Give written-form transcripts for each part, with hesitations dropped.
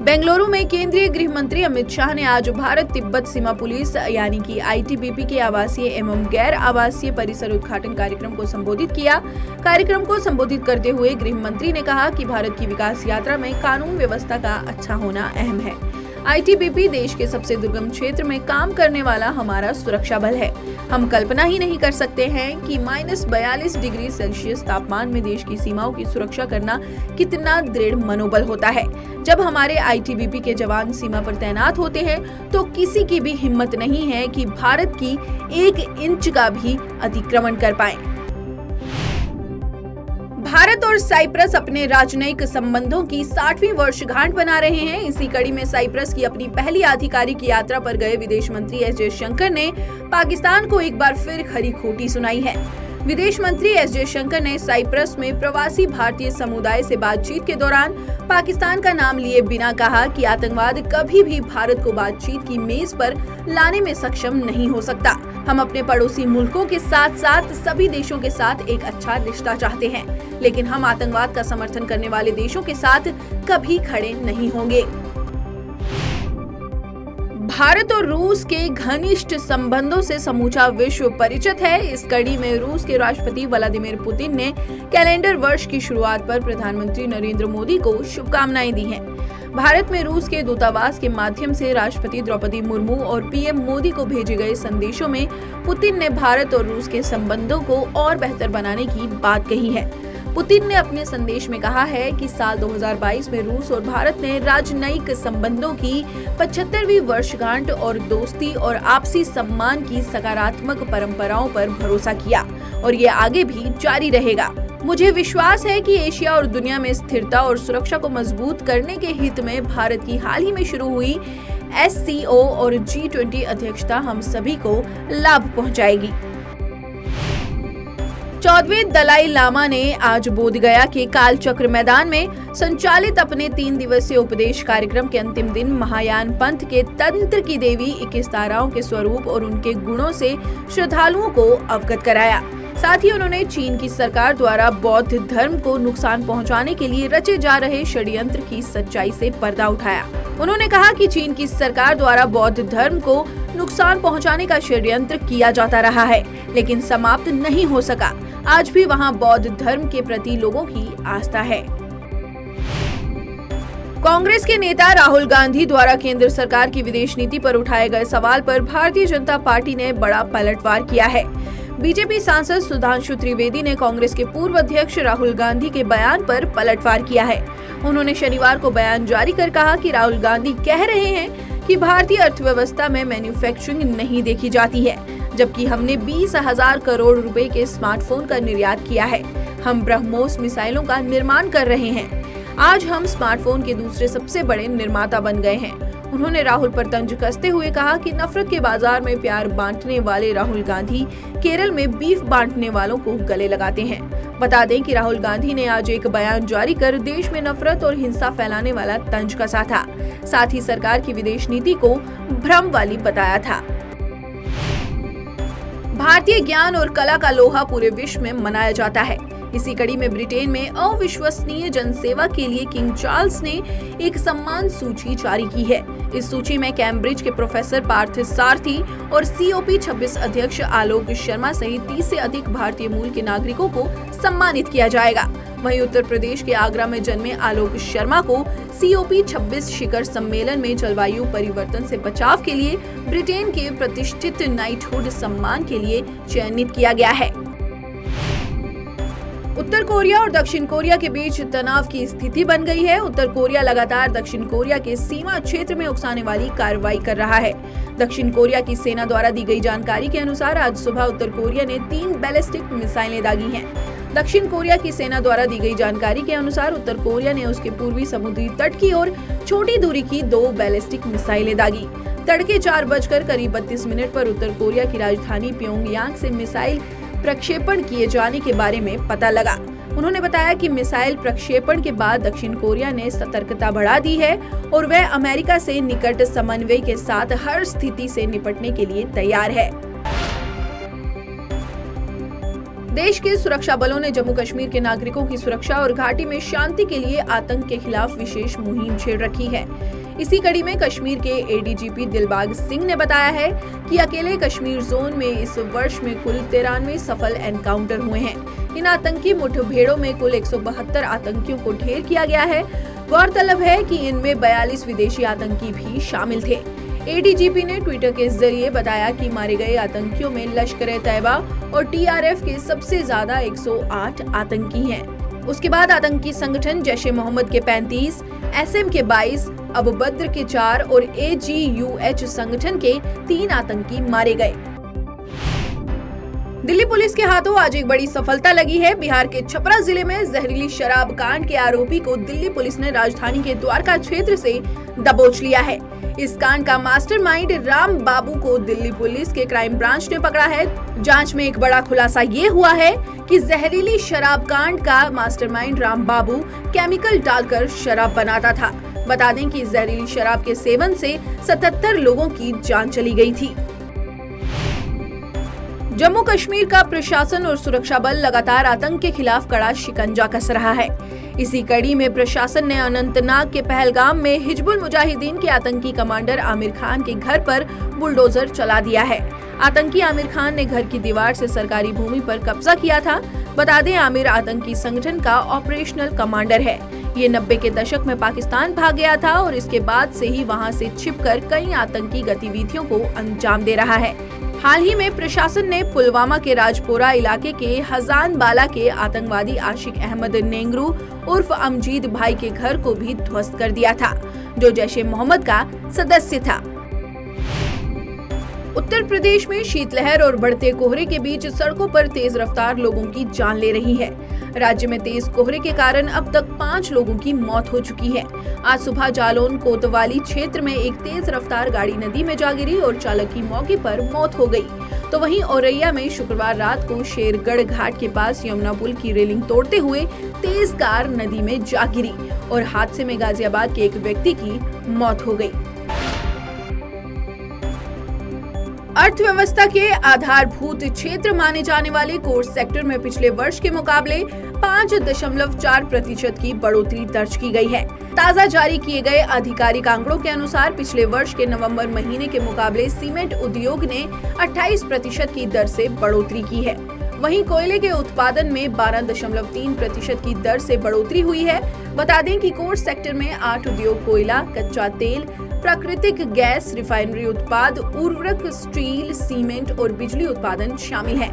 बेंगलुरु में केंद्रीय गृह मंत्री अमित शाह ने आज भारत तिब्बत सीमा पुलिस यानी कि आईटीबीपी के आवासीय एवं गैर आवासीय परिसर उद्घाटन कार्यक्रम को संबोधित किया। कार्यक्रम को संबोधित करते हुए गृह मंत्री ने कहा कि भारत की विकास यात्रा में कानून व्यवस्था का अच्छा होना अहम है। आईटीबीपी देश के सबसे दुर्गम क्षेत्र में काम करने वाला हमारा सुरक्षा बल है। हम कल्पना ही नहीं कर सकते हैं कि -42 डिग्री सेल्सियस तापमान में देश की सीमाओं की सुरक्षा करना कितना दृढ़ मनोबल होता है। जब हमारे आईटीबीपी के जवान सीमा पर तैनात होते हैं तो किसी की भी हिम्मत नहीं है कि भारत की 1 इंच का भी अतिक्रमण कर पाए। भारत और साइप्रस अपने राजनयिक संबंधों की 60वीं वर्षगांठ मना रहे हैं। इसी कड़ी में साइप्रस की अपनी पहली आधिकारिक यात्रा पर गए विदेश मंत्री एस जयशंकर ने पाकिस्तान को एक बार फिर खरी खोटी सुनाई है। विदेश मंत्री एस जयशंकर ने साइप्रस में प्रवासी भारतीय समुदाय से बातचीत के दौरान पाकिस्तान का नाम लिए बिना कहा कि आतंकवाद कभी भी भारत को बातचीत की मेज पर लाने में सक्षम नहीं हो सकता। हम अपने पड़ोसी मुल्कों के साथ साथ सभी देशों के साथ एक अच्छा रिश्ता चाहते हैं, लेकिन हम आतंकवाद का समर्थन करने वाले देशों के साथ कभी खड़े नहीं होंगे। भारत और रूस के घनिष्ठ संबंधों से समूचा विश्व परिचित है। इस कड़ी में रूस के राष्ट्रपति व्लादिमीर पुतिन ने कैलेंडर वर्ष की शुरुआत पर प्रधानमंत्री नरेंद्र मोदी को शुभकामनाएं दी हैं। भारत में रूस के दूतावास के माध्यम से राष्ट्रपति द्रौपदी मुर्मू और पीएम मोदी को भेजे गए संदेशों में पुतिन ने भारत और रूस के संबंधों को और बेहतर बनाने की बात कही है। पुतिन ने अपने संदेश में कहा है कि साल 2022 में रूस और भारत ने राजनयिक संबंधों की 75वीं वर्षगांठ और दोस्ती और आपसी सम्मान की सकारात्मक परंपराओं पर भरोसा किया और ये आगे भी जारी रहेगा। मुझे विश्वास है कि एशिया और दुनिया में स्थिरता और सुरक्षा को मजबूत करने के हित में भारत की हाल ही में शुरू हुई SCO और G20 अध्यक्षता हम सभी को लाभ पहुंचाएगी। 14वें दलाई लामा ने आज बोधगया के कालचक्र मैदान में संचालित अपने 3 दिवसीय उपदेश कार्यक्रम के अंतिम दिन महायान पंथ के तंत्र की देवी 21 ताराओं के स्वरूप और उनके गुणों से श्रद्धालुओं को अवगत कराया। साथ ही उन्होंने चीन की सरकार द्वारा बौद्ध धर्म को नुकसान पहुंचाने के लिए रचे जा रहे षड्यंत्र की सच्चाई से पर्दा उठाया। उन्होंने कहा कि चीन की सरकार द्वारा बौद्ध धर्म को नुकसान पहुंचाने का षड्यंत्र किया जाता रहा है, लेकिन समाप्त नहीं हो सका। आज भी वहां बौद्ध धर्म के प्रति लोगों की आस्था है। कांग्रेस के नेता राहुल गांधी द्वारा केंद्र सरकार की विदेश नीति पर उठाए गए सवाल पर भारतीय जनता पार्टी ने बड़ा पलटवार किया है। बीजेपी सांसद सुधांशु त्रिवेदी ने कांग्रेस के पूर्व अध्यक्ष राहुल गांधी के बयान पर पलटवार किया है। उन्होंने शनिवार को बयान जारी कर कहा कि राहुल गांधी कह रहे हैं कि भारतीय अर्थव्यवस्था में मैन्युफैक्चरिंग नहीं देखी जाती है, जबकि हमने 20,000 करोड़ रुपए के स्मार्टफोन का निर्यात किया है। हम ब्रह्मोस मिसाइलों का निर्माण कर रहे हैं। आज हम स्मार्टफोन के दूसरे सबसे बड़े निर्माता बन गए हैं। उन्होंने राहुल पर तंज कसते हुए कहा कि नफरत के बाजार में प्यार बांटने वाले राहुल गांधी केरल में बीफ बांटने वालों को गले लगाते हैं। बता दें कि राहुल गांधी ने आज एक बयान जारी कर देश में नफरत और हिंसा फैलाने वाला तंज कसा था। साथ ही सरकार की विदेश नीति को भ्रम वाली बताया था। भारतीय ज्ञान और कला का लोहा पूरे विश्व में मनाया जाता है। इसी कड़ी में ब्रिटेन में अविश्वसनीय जनसेवा के लिए किंग चार्ल्स ने एक सम्मान सूची जारी की है। इस सूची में कैम्ब्रिज के प्रोफेसर पार्थ सारथी और COP26 अध्यक्ष आलोक शर्मा सहित 30 से अधिक भारतीय मूल के नागरिकों को सम्मानित किया जाएगा। वहीं उत्तर प्रदेश के आगरा में जन्मे आलोक शर्मा को COP26 शिखर सम्मेलन में जलवायु परिवर्तन से बचाव के लिए ब्रिटेन के प्रतिष्ठित नाइटहुड सम्मान के लिए चयनित किया गया है। उत्तर कोरिया और दक्षिण कोरिया के बीच तनाव की स्थिति बन गई है। उत्तर कोरिया लगातार दक्षिण कोरिया के सीमा क्षेत्र में उकसाने वाली कार्रवाई कर रहा है। दक्षिण कोरिया की सेना द्वारा दी गई जानकारी के अनुसार आज सुबह उत्तर कोरिया ने 3 बैलिस्टिक मिसाइलें दागी हैं। दक्षिण कोरिया की सेना द्वारा दी गई जानकारी के अनुसार उत्तर कोरिया ने उसके पूर्वी समुद्री तट की ओर छोटी दूरी की 2 बैलिस्टिक मिसाइलें दागी। तड़के 4:32 पर उत्तर कोरिया की राजधानी प्योंगयांग से मिसाइल प्रक्षेपण किए जाने के बारे में पता लगा। उन्होंने बताया कि मिसाइल प्रक्षेपण के बाद दक्षिण कोरिया ने सतर्कता बढ़ा दी है और वह अमेरिका से निकट समन्वय के साथ हर स्थिति से निपटने के लिए तैयार है। देश के सुरक्षा बलों ने जम्मू कश्मीर के नागरिकों की सुरक्षा और घाटी में शांति के लिए आतंक के खिलाफ विशेष मुहिम छेड़ रखी है। इसी कड़ी में कश्मीर के एडीजीपी दिलबाग सिंह ने बताया है कि अकेले कश्मीर जोन में इस वर्ष में कुल 93 सफल एनकाउंटर हुए हैं। इन आतंकी मुठभेड़ों में कुल 172 आतंकियों को ढेर किया गया है। गौरतलब है कि इनमें 42 विदेशी आतंकी भी शामिल थे। एडीजीपी ने ट्विटर के जरिए बताया कि मारे गए आतंकियों में लश्कर-ए-तैयबा और टीआरएफ के सबसे ज्यादा 108 आतंकी हैं। उसके बाद आतंकी संगठन जैश-ए-मोहम्मद के 35, एसएम के 22, अबू बद्र के 4 और एजीयूएच संगठन के 3 आतंकी मारे गए। दिल्ली पुलिस के हाथों आज एक बड़ी सफलता लगी है। बिहार के छपरा जिले में जहरीली शराब कांड के आरोपी को दिल्ली पुलिस ने राजधानी के द्वारका क्षेत्र से दबोच लिया है। इस कांड का मास्टरमाइंड राम बाबू को दिल्ली पुलिस के क्राइम ब्रांच ने पकड़ा है। जांच में एक बड़ा खुलासा ये हुआ है कि जहरीली शराब कांड का मास्टरमाइंड राम बाबू केमिकल डालकर शराब बनाता था। बता दें कि जहरीली शराब के सेवन से 77 लोगों की जान चली गई थी। जम्मू कश्मीर का प्रशासन और सुरक्षा बल लगातार आतंक के खिलाफ कड़ा शिकंजा कस रहा है। इसी कड़ी में प्रशासन ने अनंतनाग के पहलगाम में हिजबुल मुजाहिदीन के आतंकी कमांडर आमिर खान के घर पर बुलडोजर चला दिया है। आतंकी आमिर खान ने घर की दीवार से सरकारी भूमि पर कब्जा किया था। बता दें, आमिर आतंकी संगठन का ऑपरेशनल कमांडर है। ये 90 के दशक में पाकिस्तान भाग गया था और इसके बाद से ही वहां से छिपकर कई आतंकी गतिविधियों को अंजाम दे रहा है। हाल ही में प्रशासन ने पुलवामा के राजपोरा इलाके के हजानबाला के आतंकवादी आशिक अहमद नेंगरू उर्फ अमजीद भाई के घर को भी ध्वस्त कर दिया था, जो जैश-ए-मोहम्मद का सदस्य था। उत्तर प्रदेश में शीतलहर और बढ़ते कोहरे के बीच सड़कों पर तेज रफ्तार लोगों की जान ले रही है। राज्य में तेज कोहरे के कारण अब तक 5 लोगों की मौत हो चुकी है। आज सुबह जालौन कोतवाली क्षेत्र में एक तेज रफ्तार गाड़ी नदी में जा गिरी और चालक की मौके पर मौत हो गई। तो वहीं औरैया में शुक्रवार रात को शेरगढ़ घाट के पास यमुना पुल की रेलिंग तोड़ते हुए तेज कार नदी में जा गिरी और हादसे में गाजियाबाद के एक व्यक्ति की मौत हो गई। अर्थव्यवस्था के आधारभूत क्षेत्र माने जाने वाले कोर सेक्टर में पिछले वर्ष के मुकाबले 5.4% की बढ़ोतरी दर्ज की गई है। ताज़ा जारी किए गए आधिकारिक आंकड़ों के अनुसार पिछले वर्ष के नवंबर महीने के मुकाबले सीमेंट उद्योग ने 28% की दर से बढ़ोतरी की है। वहीं कोयले के उत्पादन में 12.3% की दर से बढ़ोतरी हुई है। बता दें कि कोर सेक्टर में 8 उद्योग कोयला, कच्चा तेल, प्राकृतिक गैस, रिफाइनरी उत्पाद, उर्वरक, स्टील, सीमेंट और बिजली उत्पादन शामिल है।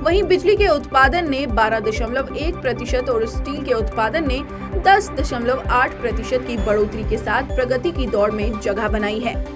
वहीं बिजली के उत्पादन ने 12.1% और स्टील के उत्पादन ने 10.8% की बढ़ोतरी के साथ प्रगति की दौड़ में जगह बनाई है।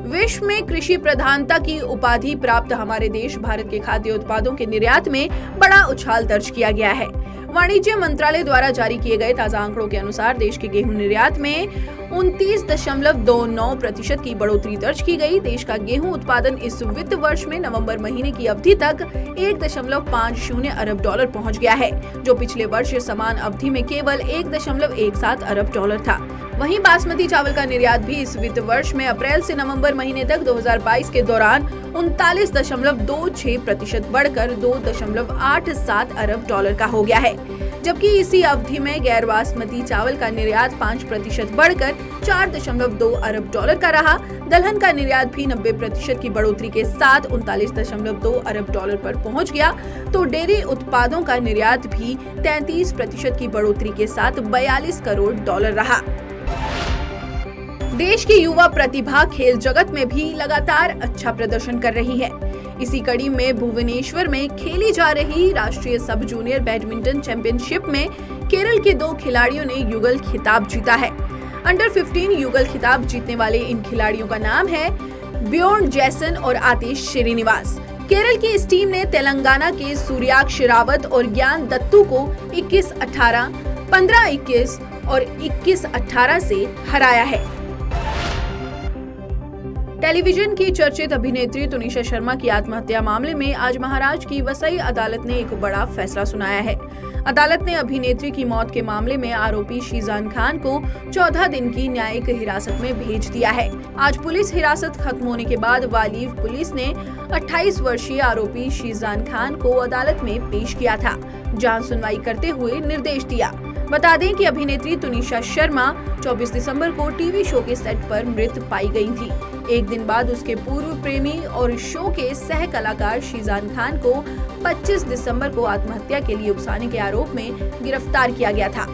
विश्व में कृषि प्रधानता की उपाधि प्राप्त हमारे देश भारत के खाद्य उत्पादों के निर्यात में बड़ा उछाल दर्ज किया गया है। वाणिज्य मंत्रालय द्वारा जारी किए गए ताजा आंकड़ों के अनुसार देश के गेहूं निर्यात में 29.29% की बढ़ोतरी दर्ज की गई। देश का गेहूं उत्पादन इस वित्त वर्ष में नवंबर महीने की अवधि तक $1.50 अरब पहुंच गया है, जो पिछले वर्ष समान अवधि में केवल $1.17 अरब था। वहीं बासमती चावल का निर्यात भी इस वित्त वर्ष में अप्रैल से नवंबर महीने तक 2022 के दौरान 39.26% बढ़कर $2.87 अरब का हो गया है, जबकि इसी अवधि में गैर बासमती चावल का निर्यात 5% बढ़कर $4.2 अरब का रहा। दलहन का निर्यात भी 90% की बढ़ोतरी के साथ $39.2 अरब पर पहुंच गया। तो डेयरी उत्पादों का निर्यात भी 33% की बढ़ोतरी के साथ $42 करोड़ रहा। देश की युवा प्रतिभा खेल जगत में भी लगातार अच्छा प्रदर्शन कर रही है। इसी कड़ी में भुवनेश्वर में खेली जा रही राष्ट्रीय सब जूनियर बैडमिंटन चैंपियनशिप में केरल के 2 खिलाड़ियों ने युगल खिताब जीता है। अंडर 15 युगल खिताब जीतने वाले इन खिलाड़ियों का नाम है ब्योर्न जैसन और आतिश श्रीनिवास। केरल की इस टीम ने तेलंगाना के सूर्याक्ष रावत और ज्ञान दत्तू को 21-18, 15-21 और 21-18 से हराया है। टेलीविजन की चर्चित अभिनेत्री तुनिशा शर्मा की आत्महत्या मामले में आज महाराष्ट्र की वसई अदालत ने एक बड़ा फैसला सुनाया है। अदालत ने अभिनेत्री की मौत के मामले में आरोपी शीजान खान को 14 दिन की न्यायिक हिरासत में भेज दिया है। आज पुलिस हिरासत खत्म होने के बाद वालीव पुलिस ने 28 वर्षीय आरोपी शीजान खान को अदालत में पेश किया था, जहां सुनवाई करते हुए निर्देश दिया। बता दें कि अभिनेत्री तुनिशा शर्मा 24 दिसंबर को टीवी शो के सेट पर मृत पाई गई थी। एक दिन बाद उसके पूर्व प्रेमी और शो के सह कलाकार शीजान खान को 25 दिसंबर को आत्महत्या के लिए उकसाने के आरोप में गिरफ्तार किया गया था।